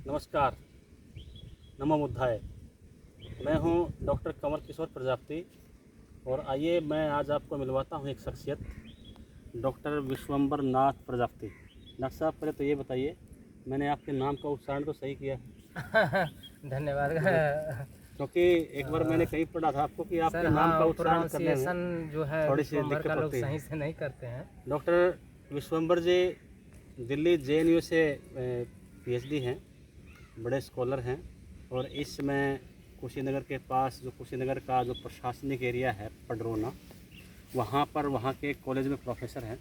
नमस्कार, नमो बुद्धाय। मैं हूं डॉक्टर कमल किशोर प्रजापति और आइए मैं आज आपको मिलवाता हूं एक शख्सियत, डॉक्टर विश्वंबर नाथ प्रजापति। डॉक्टर साहब, पहले तो ये बताइए, मैंने आपके नाम का उच्चारण तो सही किया? धन्यवाद। क्योंकि एक बार मैंने कहीं पढ़ा था आपको कि सर आपके नाम का हाँ, उच्चारण करने में प्रोनाउंसिएशन जो है थोड़ी सी विश्वम्भर दिक्कत का लोग होती है। सही से नहीं करते हैं। डॉक्टर विश्वंबर जी दिल्ली JNU से PhD हैं, बड़े स्कॉलर हैं और इस समय कुशीनगर के पास जो कुशीनगर का जो प्रशासनिक एरिया है पडरौना, वहाँ पर वहाँ के कॉलेज में प्रोफेसर हैं।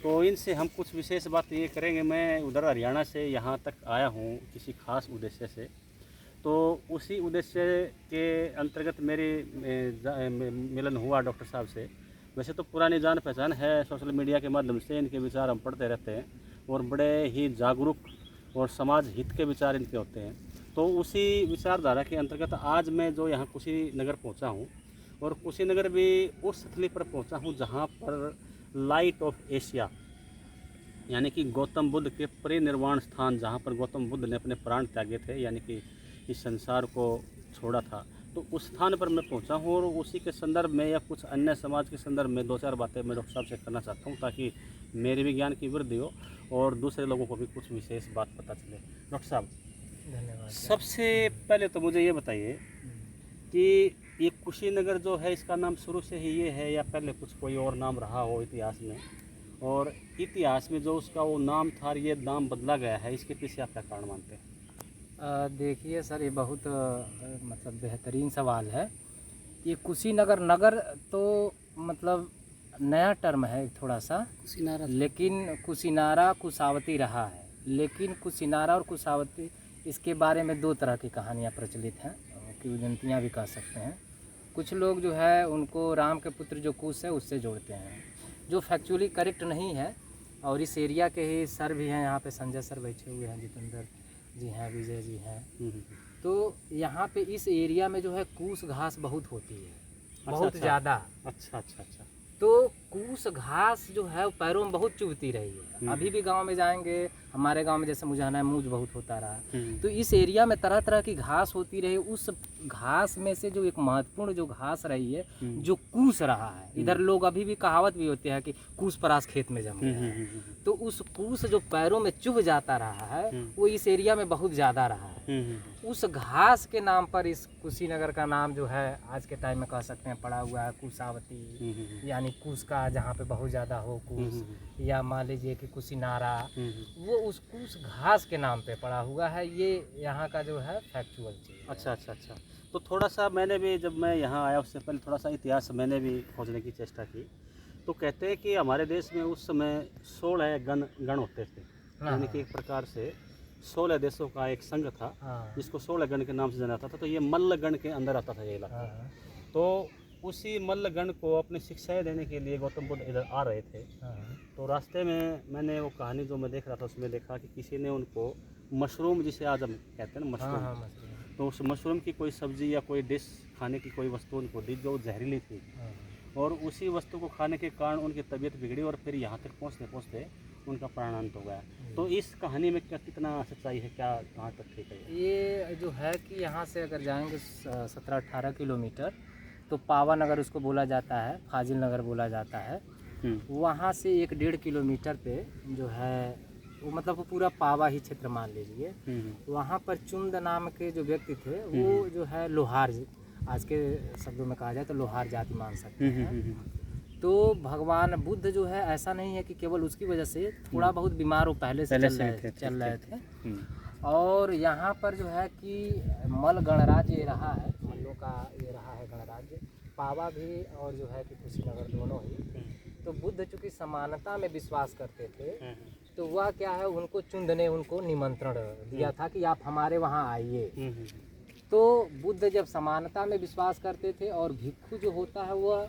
तो इनसे हम कुछ विशेष बात ये करेंगे। मैं उधर हरियाणा से यहाँ तक आया हूँ किसी खास उद्देश्य से, तो उसी उद्देश्य के अंतर्गत मेरी मिलन हुआ डॉक्टर साहब से। वैसे तो पुरानी जान पहचान है, सोशल मीडिया के माध्यम से इनके विचार हम पढ़ते रहते हैं और बड़े ही जागरूक और समाज हित के विचार इनके होते हैं। तो उसी विचारधारा के अंतर्गत आज मैं जो यहाँ कुशीनगर पहुँचा हूँ और कुशीनगर भी उस स्थली पर पहुँचा हूँ जहाँ पर लाइट ऑफ एशिया यानी कि गौतम बुद्ध के परिनिर्वाण स्थान, जहाँ पर गौतम बुद्ध ने अपने प्राण त्यागे थे, यानी कि इस संसार को छोड़ा था, तो उस स्थान पर मैं पहुंचा हूं और उसी के संदर्भ में या कुछ अन्य समाज के संदर्भ में दो चार बातें मैं डॉक्टर साहब से करना चाहता हूं, ताकि मेरे भी ज्ञान की वृद्धि हो और दूसरे लोगों को भी कुछ विशेष बात पता चले। डॉक्टर साहब, धन्यवाद। सबसे पहले तो मुझे ये बताइए कि ये कुशीनगर जो है, इसका नाम शुरू से ही ये है या पहले कुछ कोई और नाम रहा हो इतिहास में, और इतिहास में जो उसका वो नाम था ये नाम बदला गया है, इसके पीछे आप क्या कारण मानते हैं? देखिए सर, ये बहुत मतलब बेहतरीन सवाल है। ये कुशीनगर नगर तो मतलब नया टर्म है एक थोड़ा सा, कुशीनारा, लेकिन कुशीनारा कुशावती रहा है। लेकिन कुशीनारा और कुशावती, इसके बारे में दो तरह की कहानियाँ प्रचलित हैं, किंवदंतियाँ भी कह सकते हैं। कुछ लोग जो है उनको राम के पुत्र जो कुश है उससे जोड़ते हैं, जो फैक्चुअली करेक्ट नहीं है। और इस एरिया के ही सर भी हैं यहाँ पे, संजय सर बैठे हुए हैं, जितेंद्र जी हैं, विजय जी हैं। तो यहाँ पे इस एरिया में जो है कूस घास बहुत होती है, बहुत ज़्यादा। अच्छा अच्छा अच्छा। तो कूस घास जो है वो पैरों में बहुत चुभती रही है। अभी भी गांव में जाएंगे, हमारे गांव में जैसे मुझाना है, मूंज बहुत होता रहा। तो इस एरिया में तरह तरह की घास होती रही। उस घास में से जो एक महत्वपूर्ण जो घास रही है, जो कूस रहा है, इधर लोग अभी भी कहावत भी होती है कि कूस परास खेत में जम गया है। तो उस कूस जो पैरों में चुभ जाता रहा है, वो इस एरिया में बहुत ज़्यादा रहा है। उस घास के नाम पर इस कुशीनगर का नाम जो है आज के टाइम में कह सकते हैं पड़ा हुआ है कुशावती, यानी कूस का जहाँ पे बहुत ज़्यादा हो कूस, या मान लीजिए कि कुशीनारा, वो उस कूस घास के नाम पे पड़ा हुआ है। ये यहाँ का जो है फैक्चुअल चीज़। अच्छा अच्छा अच्छा। तो थोड़ा सा मैंने भी, जब मैं यहाँ आया उससे पहले थोड़ा सा इतिहास मैंने भी खोजने की चेष्टा की। तो कहते हैं कि हमारे देश में उस समय 16 गण होते थे, यानी कि एक प्रकार से 16 देशों का एक संघ था, जिसको 16 गण के नाम से जाना जाता था। तो ये मल्ल गण के अंदर आता था ये इलाका। तो उसी मल्ल गण को अपनी शिक्षाएं देने के लिए गौतम बुद्ध इधर आ रहे थे। तो रास्ते में मैंने वो कहानी जो मैं देख रहा था उसमें देखा कि किसी ने उनको मशरूम, जिसे आज हम कहते हैं ना मशरूम, तो उस मशरूम की कोई सब्जी या कोई डिश, खाने की कोई वस्तु उनको दी जो जहरीली थी, और उसी वस्तु को खाने के कारण उनकी तबीयत बिगड़ी और फिर यहाँ तक पहुँचते पहुँचते उनका प्राणांत हो गया। तो इस कहानी में क्या, कितना सच्चाई है, क्या कहाँ तक ठीक है? ये जो है कि यहाँ से अगर जाएंगे 17-18 किलोमीटर, तो पावा नगर उसको बोला जाता है, फाजिल नगर बोला जाता है। वहाँ से 1-1.5 किलोमीटर पे जो है वो मतलब वो पूरा पावा ही क्षेत्र मान लीजिए। वहाँ पर चुंद नाम के जो व्यक्ति थे, वो जो है लोहार, आज के शब्दों में कहा जाए तो लोहार जाति मान सकते हैं। तो भगवान बुद्ध जो है, ऐसा नहीं है कि केवल उसकी वजह से, थोड़ा बहुत बीमार वो पहले से चल रहे थे। और यहाँ पर जो है कि मल गणराज्य ये रहा है, मल्लों का ये रहा है गणराज्य, पावा भी और जो है कि कुशीनगर दोनों ही। तो बुद्ध चूँकि समानता में विश्वास करते थे, तो वह क्या है, उनको चुंद ने उनको निमंत्रण दिया था कि आप हमारे वहाँ आइए। तो बुद्ध जब समानता में विश्वास करते थे, और भिक्षु जो होता है वह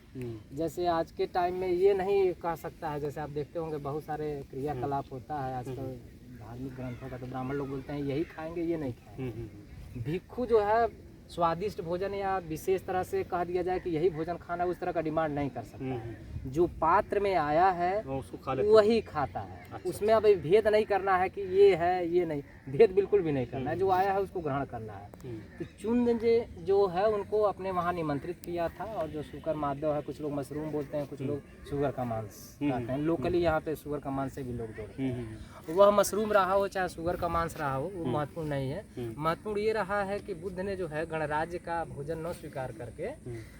जैसे आज के टाइम में ये नहीं कह सकता है, जैसे आप देखते होंगे बहुत सारे क्रियाकलाप होता है आजकल धार्मिक ग्रंथों का, तो ब्राह्मण लोग बोलते हैं यही खाएंगे, ये नहीं खाएंगे। भिक्षु जो है स्वादिष्ट भोजन या विशेष तरह से कह दिया जाए कि यही भोजन खाना, उस तरह का डिमांड नहीं कर सकता है। जो पात्र में आया है वो उसको खा लेते वही खाता है। अच्छा, उसमें अब भेद नहीं करना है कि ये है ये नहीं, भेद बिल्कुल भी नहीं करना है, जो आया है उसको ग्रहण करना है। तो चुंद जो है उनको अपने वहाँ निमंत्रित किया था, और जो शुगर माधव है, कुछ लोग मशरूम बोलते हैं, कुछ लोग शुगर का मांस खाते हैं, लोकली यहाँ पे शुगर का मांस से भी लोग जोड़ते हैं। वह मशरूम रहा हो चाहे शुगर का मांस रहा हो, वो महत्वपूर्ण नहीं है। महत्वपूर्ण ये रहा है कि बुद्ध ने जो है गणराज्य का भोजन न स्वीकार करके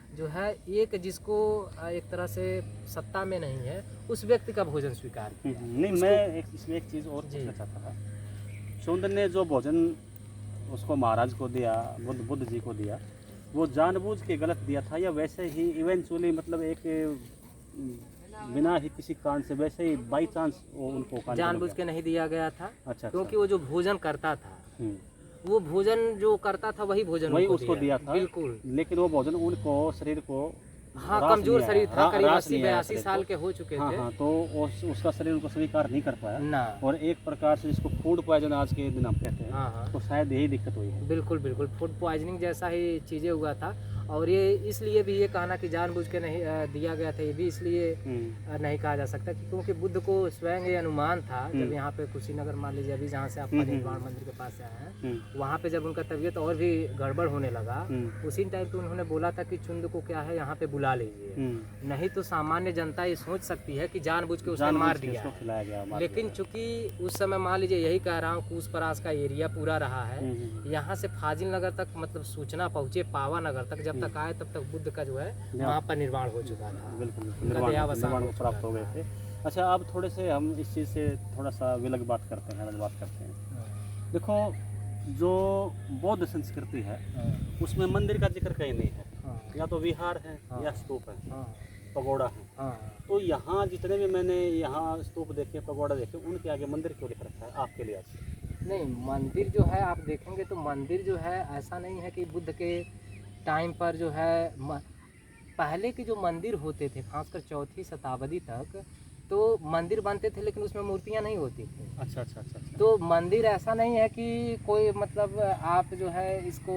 जो है एक जिसको एक तरह से सत्ता में नहीं है उस व्यक्ति का भोजन स्वीकार किया। नहीं, मैं इसमें एक चीज़ और पूछना चाहता था। चुंद ने जो भोजन उसको महाराज को दिया, बुद्ध जी को दिया, वो जानबूझ के गलत दिया था या वैसे ही इवेंचुअली, मतलब एक बिना ही किसी कारण से वैसे ही बाई चांस वो उनको जानबूझ के नहीं दिया गया था। अच्छा, क्योंकि वो जो भोजन करता था, वो भोजन जो करता था वही भोजन वही उसको दिया था, बिल्कुल। लेकिन वो भोजन उनको शरीर को हाँ, कमजोर शरीर था, करीब 80-82 साल के हो चुके थे। हाँ, तो उसका शरीर उनको स्वीकार नहीं कर पाया ना। और एक प्रकार से जिसको फूड पॉइजन आज के दिन हम कहते हैं, हाँ, तो शायद यही दिक्कत हुई है। बिल्कुल बिल्कुल, फूड पॉइजनिंग जैसा ही चीज़ें हुआ था। और ये इसलिए भी ये कहना कि जानबूझ के नहीं दिया गया था, ये भी इसलिए नहीं कहा जा सकता क्योंकि बुद्ध को स्वयं ये अनुमान था। जब यहाँ पे कुशीनगर मान लीजिए, अभी जहाँ से आप परिनिर्वाण मंदिर के पास से आए हैं, वहाँ पे जब उनका तबीयत और भी गड़बड़ होने लगा, उसी टाइम पे उन्होंने बोला था कि चुंद को क्या है यहाँ पे बुला लीजिए, नहीं तो सामान्य जनता ये सोच सकती है कि जानबूझ के उसने मार दिया। लेकिन चूंकि उस समय मान लीजिए, यही कह रहा हूँ, कूस परास का एरिया पूरा रहा है, यहाँ से फाजिल नगर तक मतलब सूचना पहुँचे, पावा नगर तक, जब तक आए तब तक बुद्ध का जो है वहाँ पर निर्वाण हो चुका था। बिल्कुल, निर्वाण प्राप्त हो गए थे। अच्छा, अब थोड़े से हम इस चीज़ से थोड़ा सा अलग बात करते हैं। देखो, जो बौद्ध संस्कृति है उसमें मंदिर का जिक्र कहीं नहीं है, या तो विहार है या स्तूप है, पगोड़ा है। तो यहाँ जितने भी मैंने यहाँ स्तूप देखे, पगोड़ा देखे, उनके आगे मंदिर क्यों लिख रखा है आपके लिहाज से? नहीं, मंदिर जो है आप देखेंगे तो मंदिर जो है ऐसा नहीं है कि बुद्ध के टाइम पर जो है पहले के जो मंदिर होते थे, खासकर 4वीं शताब्दी तक, तो मंदिर बनते थे लेकिन उसमें मूर्तियां नहीं होती थी। अच्छा। तो मंदिर ऐसा नहीं है कि कोई मतलब आप जो है इसको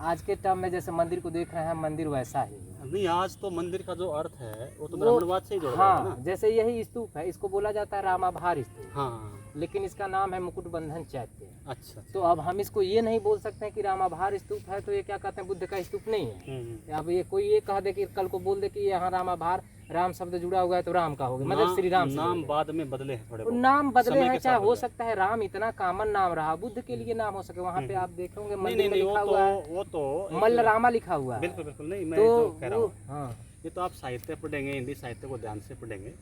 आज के टर्म में जैसे मंदिर को देख रहे हैं, मंदिर वैसा ही है। नहीं, आज तो मंदिर का जो अर्थ है वो तो ब्राह्मणवाद से ही जुड़ा है ना। जैसे यही स्तूप है, इसको बोला जाता है रामाभार स्तूप। हाँ, लेकिन इसका नाम है मुकुट बंधन चैत्य। अच्छा। तो अब हम इसको ये नहीं बोल सकते हैं कि रामाभार स्तूप है तो ये क्या कहते हैं बुद्ध का स्तूप नहीं है। अब ये कोई ये कह दे कि कल को बोल दे कि यहाँ रामाभार, राम शब्द जुड़ा हुआ है तो राम का हो गया, मतलब श्री राम। नाम बाद में बदले हैं, थोड़े नाम बदले हैं, चाहे हो सकता है राम इतना कॉमन नाम रहा, बुद्ध के लिए नाम हो सके। वहाँ पे आप देखेंगे मंदिर में लिखा हुआ है, वो तो मल्ल रामा लिखा हुआ है। बिल्कुल नहीं, मैं तो कह रहा हूँ, ये तो आप साहित्य पढ़ेंगे, हिंदी साहित्य को ध्यान से पढ़ेंगे,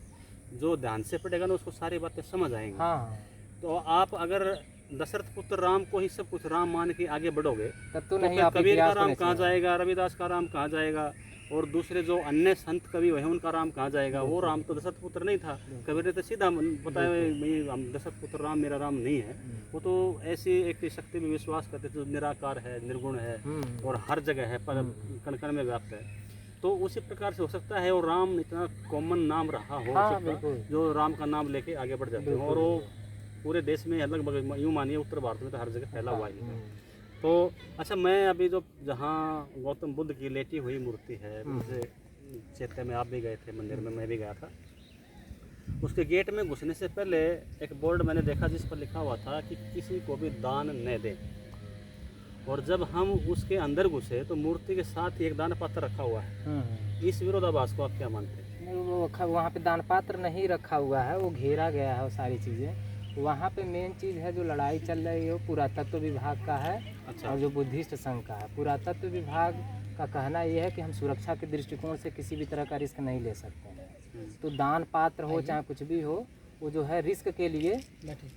जो ध्यान से पढ़ेगा ना उसको सारी बातें समझ आएंगी। तो आप अगर दशरथ पुत्र राम को ही सब कुछ राम मान के आगे बढ़ोगे तब तो नहीं, कबीर का राम कहाँ जाएगा, रविदास का राम कहाँ जाएगा, और दूसरे जो अन्य संत कवि हुए उनका राम कहाँ जाएगा? वो राम तो दशरथ पुत्र नहीं था। कबीर ने तो सीधा बताया भाई दशरथ पुत्र राम मेरा राम नहीं है। वो तो ऐसी एक शक्ति में विश्वास करते थे जो निराकार है, निर्गुण है और हर जगह है, पर कण कण में व्याप्त है। तो उसी प्रकार से हो सकता है और राम इतना कॉमन नाम रहा हो जो राम का नाम लेके आगे बढ़ जाते हैं, और वो पूरे देश में लगभग यूँ मानिए उत्तर भारत में तो हर जगह फैला हुआ है। तो अच्छा, मैं अभी जो जहाँ गौतम बुद्ध की लेटी हुई मूर्ति है, जैसे चैत्य में आप भी गए थे मंदिर में, मैं भी गया था, उसके गेट में घुसने से पहले एक बोर्ड मैंने देखा जिस पर लिखा हुआ था कि किसी को भी दान न दें। और जब हम उसके अंदर घुसे तो मूर्ति के साथ ही एक दान पात्र रखा हुआ है। इस विरोधाभास को आप क्या मानते हैं? वो वहाँ पे दान पात्र नहीं रखा हुआ है, वो घेरा गया है वो सारी चीज़ें। वहाँ पे मेन चीज़ है जो लड़ाई चल रही है वो पुरातत्व विभाग का है। अच्छा। और जो बुद्धिस्ट संघ का है। पुरातत्व विभाग का कहना ये है कि हम सुरक्षा के दृष्टिकोण से किसी भी तरह का रिस्क नहीं ले सकते हैं। तो दान पात्र हो चाहे कुछ भी हो, वो जो है रिस्क के लिए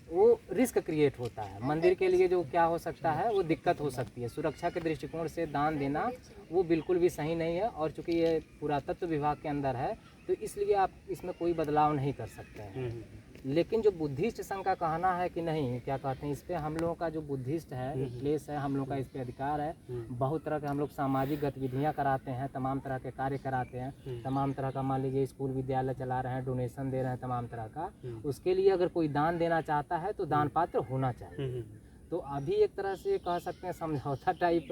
वो रिस्क क्रिएट होता है। मंदिर के लिए जो क्या हो सकता है वो दिक्कत हो सकती है। सुरक्षा के दृष्टिकोण से दान देना वो बिल्कुल भी सही नहीं है। और चूँकि ये पुरातत्व विभाग के अंदर है तो इसलिए आप इसमें कोई बदलाव नहीं कर सकते हैं। लेकिन जो बुद्धिस्ट संघ का कहना है कि नहीं, क्या कहते हैं, इस पर हम लोगों का जो बुद्धिस्ट है प्लेस है, हम लोग का इस पर अधिकार है। बहुत तरह के हम लोग सामाजिक गतिविधियां कराते हैं, तमाम तरह के कार्य कराते हैं, तमाम तरह का मान लीजिए स्कूल विद्यालय चला रहे हैं, डोनेशन दे रहे हैं तमाम तरह का। उसके लिए अगर कोई दान देना चाहता है तो दान पात्र होना चाहिए। तो अभी एक तरह से कह सकते हैं समझौता टाइप,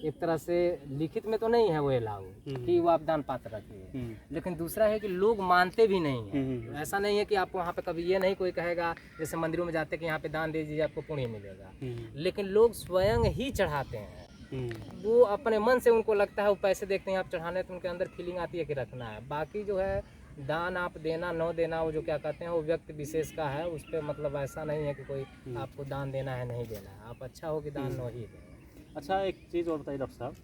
एक तरह से लिखित में तो नहीं है वो अलाउ कि वो आप दान पात्र रखिए, लेकिन दूसरा है कि लोग मानते भी नहीं हैं। ऐसा नहीं है कि आपको वहाँ पे कभी ये नहीं कोई कहेगा, जैसे मंदिरों में जाते कि यहाँ पे दान दे दीजिए आपको पुण्य मिलेगा, लेकिन लोग स्वयं ही चढ़ाते हैं। वो अपने मन से उनको लगता है, वो पैसे देखते हैं आप चढ़ाने तो उनके अंदर फीलिंग आती है कि रखना है। बाकी जो है दान आप देना न देना वो जो क्या कहते हैं वो व्यक्ति विशेष का है, उस पर मतलब ऐसा नहीं है कि कोई आपको दान देना है नहीं देना है, आप अच्छा हो कि दान न ही दें। अच्छा, एक चीज़ और बताइए डॉक्टर साहब,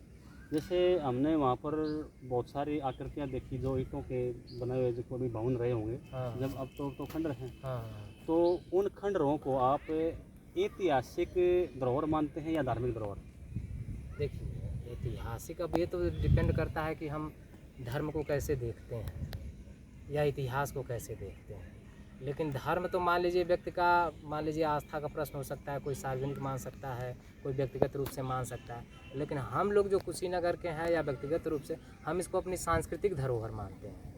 जैसे हमने वहाँ पर बहुत सारी आकृतियाँ देखी जो ईंटों के बनाए हुए, जिनको अभी भवन रहे होंगे, जब अब तो खंडर हैं, तो उन खंडरों को आप ऐतिहासिक धरोहर मानते हैं या धार्मिक धरोहर? देखिए ऐतिहासिक, अब ये तो डिपेंड करता है कि हम धर्म को कैसे देखते हैं या इतिहास को कैसे देखते हैं। लेकिन धर्म तो मान लीजिए व्यक्ति का, मान लीजिए आस्था का प्रश्न हो सकता है, कोई सार्वजनिक मान सकता है, कोई व्यक्तिगत रूप से मान सकता है, लेकिन हम लोग जो कुशीनगर के हैं या व्यक्तिगत रूप से हम इसको अपनी सांस्कृतिक धरोहर मानते हैं,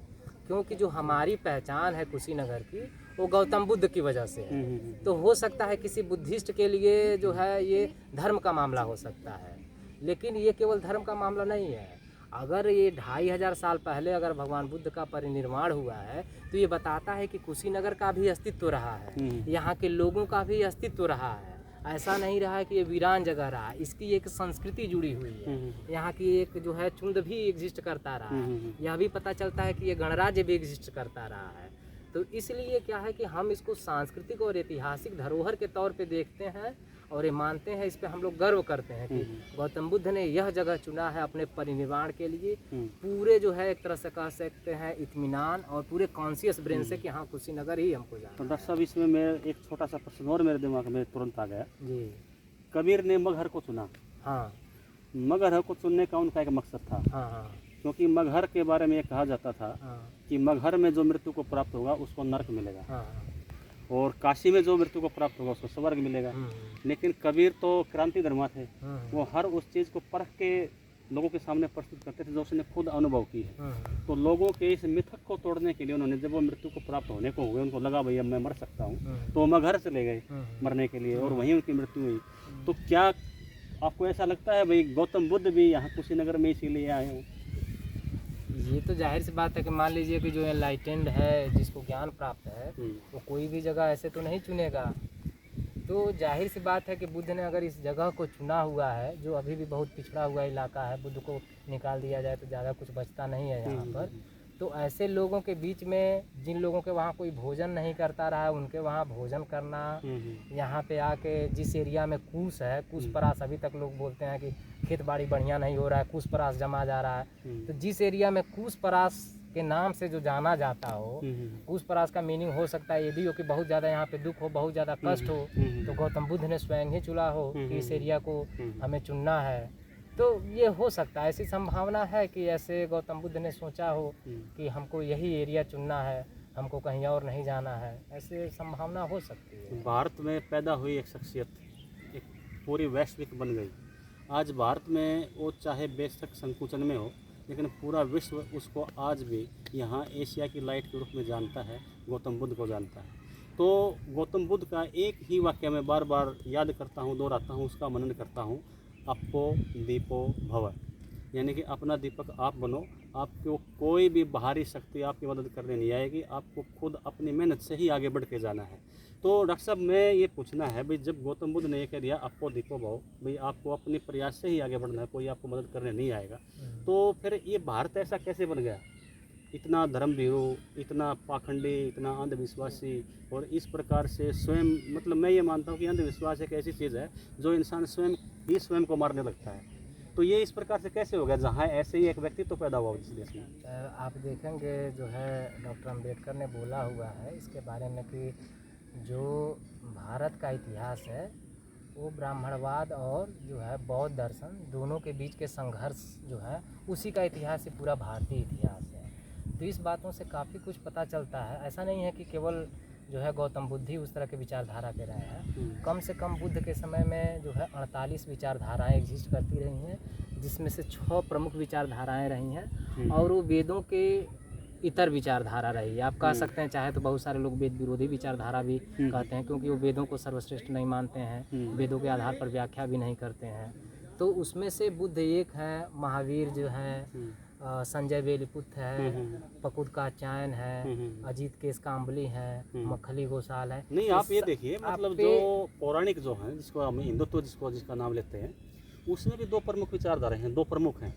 क्योंकि जो हमारी पहचान है कुशीनगर की वो गौतम बुद्ध की वजह से है। तो हो सकता है किसी बुद्धिस्ट के लिए जो है ये धर्म का मामला हो सकता है, लेकिन ये केवल धर्म का मामला नहीं है। अगर ये 2500 साल पहले अगर भगवान बुद्ध का परिनिर्वाण हुआ है तो ये बताता है कि कुशीनगर का भी अस्तित्व रहा है, यहाँ के लोगों का भी अस्तित्व रहा है। ऐसा नहीं रहा है कि ये वीरान जगह रहा, इसकी एक संस्कृति जुड़ी हुई है, यहाँ की एक जो है चुंद भी एग्जिस्ट करता रहा है, यह भी पता चलता है कि ये गणराज्य भी एग्जिस्ट करता रहा है। तो इसलिए क्या है कि हम इसको सांस्कृतिक और ऐतिहासिक धरोहर के तौर पे देखते हैं और ये मानते हैं, इस पे हम लोग गर्व करते हैं कि गौतम बुद्ध ने यह जगह चुना है अपने परिनिर्वाण के लिए, पूरे जो है एक तरह से कह सकते हैं इत्मीनान और पूरे कॉन्शियस ब्रेन से कि हाँ कुशीनगर ही हमको जाना। तो डॉक्टर साहब, इसमें मैं एक छोटा सा प्रश्न और मेरे दिमाग में तुरंत आ गया जी। कबीर ने मगहर को चुना, हाँ मगहर को चुनने का उनका एक मकसद था, हाँ क्योंकि मगहर के बारे में ये कहा जाता था कि मगहर में जो मृत्यु को प्राप्त होगा उसको नरक मिलेगा, और काशी में जो मृत्यु को प्राप्त होगा उसको स्वर्ग मिलेगा। लेकिन कबीर तो क्रांति धर्मा थे, वो हर उस चीज़ को परख के लोगों के सामने प्रस्तुत करते थे जो उसने खुद अनुभव की है। तो लोगों के इस मिथक को तोड़ने के लिए उन्होंने, जब वो मृत्यु को प्राप्त होने को हुए, उनको लगा भाई अब मैं मर सकता हूँ, तो मगहर चले गए मरने के लिए और वहीं उनकी मृत्यु हुई। तो क्या आपको ऐसा लगता है भाई गौतम बुद्ध भी यहाँ कुशीनगर में इसीलिए आए हों? ये तो जाहिर सी बात है कि मान लीजिए कि जो एनलाइटेंड है, जिसको ज्ञान प्राप्त है, वो कोई भी जगह ऐसे तो नहीं चुनेगा। तो जाहिर सी बात है कि बुद्ध ने अगर इस जगह को चुना हुआ है, जो अभी भी बहुत पिछड़ा हुआ इलाका है, बुद्ध को निकाल दिया जाए तो ज़्यादा कुछ बचता नहीं है यहाँ पर, तो ऐसे लोगों के बीच में जिन लोगों के वहाँ कोई भोजन नहीं करता रहा है, उनके वहाँ भोजन करना, यहाँ पे आके जिस एरिया में कूस है, कूस परास अभी तक लोग बोलते हैं कि खेत बाड़ी बढ़िया नहीं हो रहा है, कूस परास जमा जा रहा है, तो जिस एरिया में कूस परास के नाम से जो जाना जाता हो, कूस परास का मीनिंग हो सकता है ये भी हो कि बहुत ज़्यादा यहाँ पे दुख हो, बहुत ज़्यादा कष्ट हो, तो गौतम बुद्ध ने स्वयं ही चुना हो कि इस एरिया को हमें चुनना है। तो ये हो सकता है, ऐसी संभावना है कि ऐसे गौतम बुद्ध ने सोचा हो कि हमको यही एरिया चुनना है, हमको कहीं और नहीं जाना है, ऐसे संभावना हो सकती है। भारत में पैदा हुई एक शख्सियत एक पूरी वैश्विक बन गई। आज भारत में वो चाहे बेशक संकुचन में हो, लेकिन पूरा विश्व उसको आज भी यहाँ एशिया की लाइट के रूप में जानता है, गौतम बुद्ध को जानता है। तो गौतम बुद्ध का एक ही वाक्य मैं बार बार याद करता हूँ, दोहराता हूँ, उसका मनन करता हूँ, अपो दीपो भव, यानी कि अपना दीपक आप बनो, आपको कोई भी बाहरी शक्ति आपकी मदद करने नहीं आएगी, आपको खुद अपनी मेहनत से ही आगे बढ़ के जाना है। तो डॉक्टर साहब, मैं ये पूछना है भाई, जब गौतम बुद्ध ने ये कह दिया अपो दीपो भव, भाई आपको अपने प्रयास से ही आगे बढ़ना है, कोई आपको मदद करने नहीं आएगा, तो फिर ये भारत ऐसा कैसे बन गया? इतना धर्मभीरू, इतना पाखंडी, इतना अंधविश्वासी, और इस प्रकार से स्वयं, मतलब मैं ये मानता हूँ कि अंधविश्वास एक ऐसी चीज़ है जो इंसान स्वयं ही स्वयं को मारने लगता है। तो ये इस प्रकार से कैसे हो गया जहाँ ऐसे ही एक व्यक्ति तो पैदा हुआ इस देश में? आप देखेंगे जो है डॉक्टर अम्बेडकर ने बोला हुआ है इसके बारे में कि जो भारत का इतिहास है वो ब्राह्मणवाद और जो है बौद्ध दर्शन दोनों के बीच के संघर्ष जो है उसी का इतिहास ही पूरा भारतीय इतिहास है। तो इस बातों से काफ़ी कुछ पता चलता है। ऐसा नहीं है कि केवल जो है गौतम बुद्ध ही उस तरह के विचारधारा के रहे हैं, कम से कम बुद्ध के समय में जो है 48 विचारधाराएं एग्जिस्ट करती रही हैं, जिसमें से 6 प्रमुख विचारधाराएं रही हैं, और वो वेदों के इतर विचारधारा रही है। आप कह सकते हैं, चाहे तो बहुत सारे लोग वेद विरोधी विचारधारा भी कहते हैं, क्योंकि वो वेदों को सर्वश्रेष्ठ नहीं मानते हैं, वेदों के आधार पर व्याख्या भी नहीं करते हैं। तो उसमें से बुद्ध एक हैं, महावीर जो हैं, संजय बेलीपुत्र है, पकुड़ का चायन है, अजीत केस काम्बली है, मखली घोषाल है। नहीं, आप ये देखिए, मतलब जो पौराणिक जो हैं, जिसको हम हिंदुत्व जिसका नाम लेते हैं, उसमें भी दो प्रमुख विचारधारा हैं, दो प्रमुख हैं,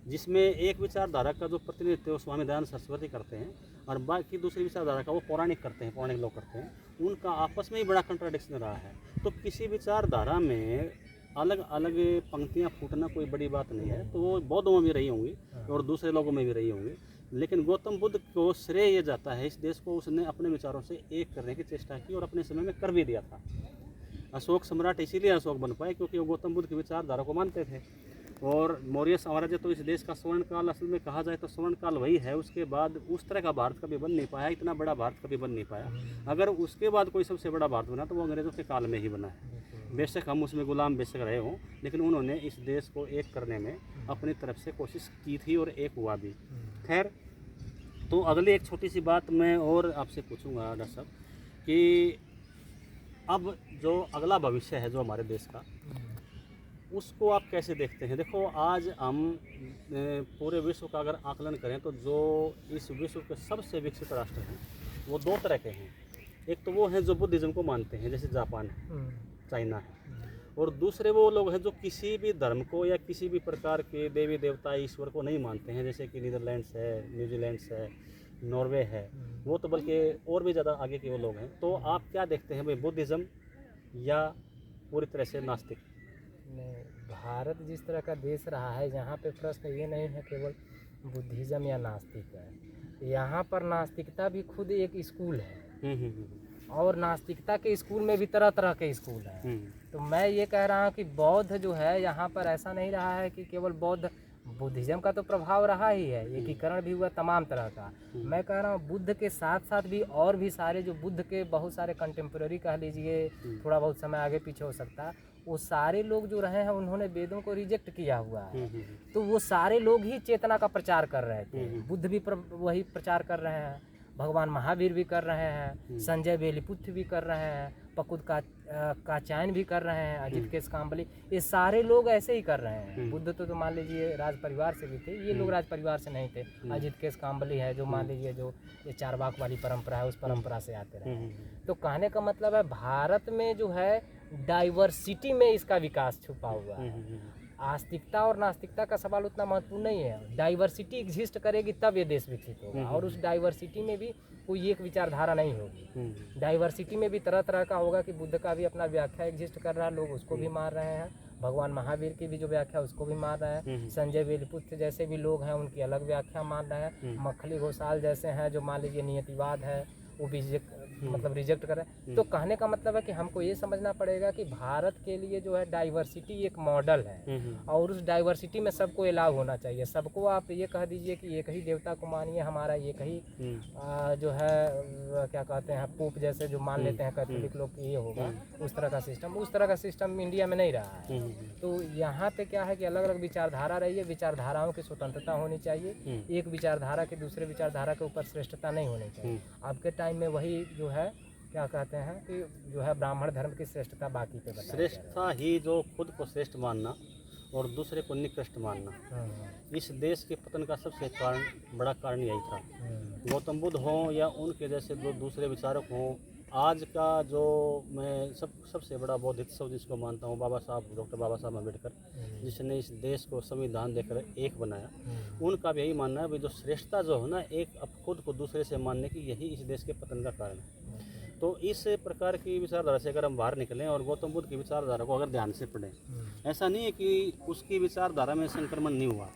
जिसमें एक विचारधारा का जो प्रतिनिधित्व स्वामी दयानंद सरस्वती करते हैं और बाकी दूसरी विचारधारा का वो पौराणिक करते हैं, पौराणिक लोग करते हैं। उनका आपस में ही बड़ा कंट्राडिक्शन रहा है। तो किसी विचारधारा में अलग अलग पंक्तियाँ फूटना कोई बड़ी बात नहीं है। तो वो बौद्धों में भी रही होंगी और दूसरे लोगों में भी रही होंगी, लेकिन गौतम बुद्ध को श्रेय ये जाता है, इस देश को उसने अपने विचारों से एक करने की चेष्टा की और अपने समय में कर भी दिया था। अशोक सम्राट इसीलिए अशोक बन पाए क्योंकि वो गौतम बुद्ध की विचारधारा को मानते थे। और मौर्य साम्राज्य तो इस देश का स्वर्ण काल, असल में कहा जाए तो स्वर्ण काल वही है। उसके बाद उस तरह का भारत कभी बन नहीं पाया, इतना बड़ा भारत कभी बन नहीं पाया। अगर उसके बाद कोई सबसे बड़ा भारत बना तो वो अंग्रेज़ों के काल में ही बना है। बेशक हम उसमें गुलाम बेशक रहे हों, लेकिन उन्होंने इस देश को एक करने में अपनी तरफ से कोशिश की थी और एक हुआ भी। खैर, तो अगली एक छोटी सी बात मैं और आपसे पूछूंगा डॉक्टर साहब कि अब जो अगला भविष्य है जो हमारे देश का, उसको आप कैसे देखते हैं? देखो, आज हम पूरे विश्व का अगर आकलन करें तो जो इस विश्व के सबसे विकसित राष्ट्र हैं वो दो तरह के हैं। एक तो वो हैं जो बुद्धिज़्म को मानते हैं, जैसे जापान है, चाइना है, और दूसरे वो लोग हैं जो किसी भी धर्म को या किसी भी प्रकार के देवी देवता ईश्वर को नहीं मानते हैं, जैसे कि नीदरलैंड्स है, न्यूजीलैंड्स है, नॉर्वे है, वो तो बल्कि और भी ज़्यादा आगे के वो लोग हैं। तो आप क्या देखते हैं भाई, बुद्धिज़्म या पूरी तरह से नास्तिक? नहीं, भारत जिस तरह का देश रहा है, यहाँ पे प्रश्न ये नहीं है केवल बुद्धिज़्म या नास्तिक है। यहाँ पर नास्तिकता भी खुद एक स्कूल है, और नास्तिकता के स्कूल में भी तरह तरह के स्कूल हैं। तो मैं ये कह रहा हूँ कि बौद्ध जो है, यहाँ पर ऐसा नहीं रहा है कि केवल बौद्ध, बुद्धिज़्म का तो प्रभाव रहा ही है, एकीकरण भी हुआ तमाम तरह का। मैं कह रहा हूँ बुद्ध के साथ साथ भी और भी सारे जो बुद्ध के बहुत सारे कंटेम्प्रेरी कह लीजिए, थोड़ा बहुत समय आगे पीछे हो सकता है, वो सारे लोग जो रहे हैं उन्होंने वेदों को रिजेक्ट किया हुआ है। तो वो सारे लोग ही चेतना का प्रचार कर रहे थे। बुद्ध भी वही प्रचार कर रहे हैं, भगवान महावीर भी कर रहे हैं, संजय बेलीपुत्र भी कर रहे हैं, पकुड़ का चायन भी कर रहे हैं, अजीत केस काम्बली, ये सारे लोग ऐसे ही कर रहे हैं। बुद्ध तो मान लीजिए राज परिवार से भी थे, ये लोग राज परिवार से नहीं थे। अजीत केस काम्बली है जो मान लीजिए जो ये चारवाक वाली परंपरा है, उस परंपरा से आते रहे। तो कहने का मतलब है भारत में जो है डाइवर्सिटी में इसका विकास छुपा हुआ है। आस्तिकता और नास्तिकता का सवाल उतना महत्वपूर्ण नहीं है, डाइवर्सिटी एग्जिस्ट करेगी तब ये देश विकसित होगा। और उस डाइवर्सिटी में भी कोई एक विचारधारा नहीं होगी। डाइवर्सिटी में भी तरह तरह का होगा कि बुद्ध का भी अपना व्याख्या एग्जिस्ट कर रहा है, लोग उसको भी मार रहे हैं, भगवान महावीर की भी जो व्याख्या उसको भी मार रहे हैं, संजय बेलीपुत्र जैसे भी लोग हैं उनकी अलग व्याख्या मान रहे हैं, मखली घोषाल जैसे हैं जो मान लीजिए नियतिवाद है वो भी मतलब रिजेक्ट कर रहे हैं। तो कहने का मतलब है कि हमको ये समझना पड़ेगा कि भारत के लिए जो है डाइवर्सिटी एक मॉडल है, और उस डाइवर्सिटी में सबको अलाउ होना चाहिए। सबको आप ये कह दीजिए कि एक ही देवता को मानिए, हमारा एक ही जो है क्या कहते हैं पोप जैसे जो मान लेते हैं कैथोलिक लोग की ये होगा, उस तरह का सिस्टम इंडिया में नहीं रहा है। तो यहाँ पे क्या है कि अलग अलग विचारधारा रही है, विचारधाराओं की स्वतंत्रता होनी चाहिए, एक विचारधारा के दूसरे विचारधारा के ऊपर श्रेष्ठता नहीं होनी चाहिए। अब के टाइम में वही जो है क्या कहते हैं कि जो है ब्राह्मण धर्म की श्रेष्ठता बाकी पे बताई, श्रेष्ठता ही जो खुद को श्रेष्ठ मानना और दूसरे को निकृष्ट मानना, इस देश के पतन का सबसे बड़ा कारण यही था। गौतम बुद्ध हों या उनके जैसे जो दूसरे विचारक हों, आज का जो मैं सबसे बड़ा बौद्धित्व जिसको मानता हूँ, डॉक्टर बाबा साहब अम्बेडकर, जिसने इस देश को संविधान देकर एक बनाया, उनका भी यही मानना है भी जो श्रेष्ठता जो है ना, एक अब खुद को दूसरे से मानने की, यही इस देश के पतन का कारण है। तो इस प्रकार की विचारधारा से अगर हम बाहर निकलें और गौतम बुद्ध की विचारधारा को अगर ध्यान से पढ़ें, ऐसा नहीं है कि उसकी विचारधारा में संक्रमण नहीं हुआ।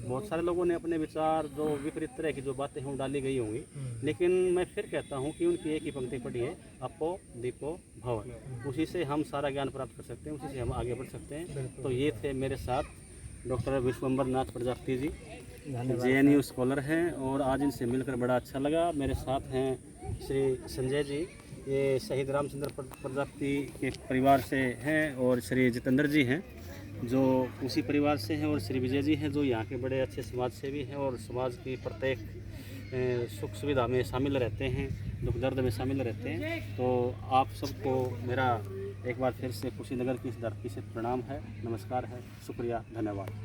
बहुत सारे लोगों ने अपने विचार जो विपरीत तरह की जो बातें हों डाली गई होंगी, लेकिन मैं फिर कहता हूँ कि उनकी एक ही पंक्ति पढ़ी है, अपो दीपो भव, उसी से हम सारा ज्ञान प्राप्त कर सकते हैं, उसी से हम आगे बढ़ सकते हैं। तो ये थे मेरे साथ डॉक्टर विश्वम्बर नाथ प्रजापति जी, JNU स्कॉलर हैं, और आज इनसे मिलकर बड़ा अच्छा लगा। मेरे साथ हैं श्री संजय जी, ये शहीद रामचंद्र प्रजापति के परिवार से हैं, और श्री जितेंद्र जी हैं जो उसी परिवार से हैं, और श्री विजय जी हैं जो यहाँ के बड़े अच्छे समाज सेवी हैं और समाज की प्रत्येक सुख सुविधा में शामिल रहते हैं, दुख दर्द में शामिल रहते हैं। तो आप सबको मेरा एक बार फिर से कुशीनगर की इस धरती से प्रणाम है, नमस्कार है, शुक्रिया, धन्यवाद।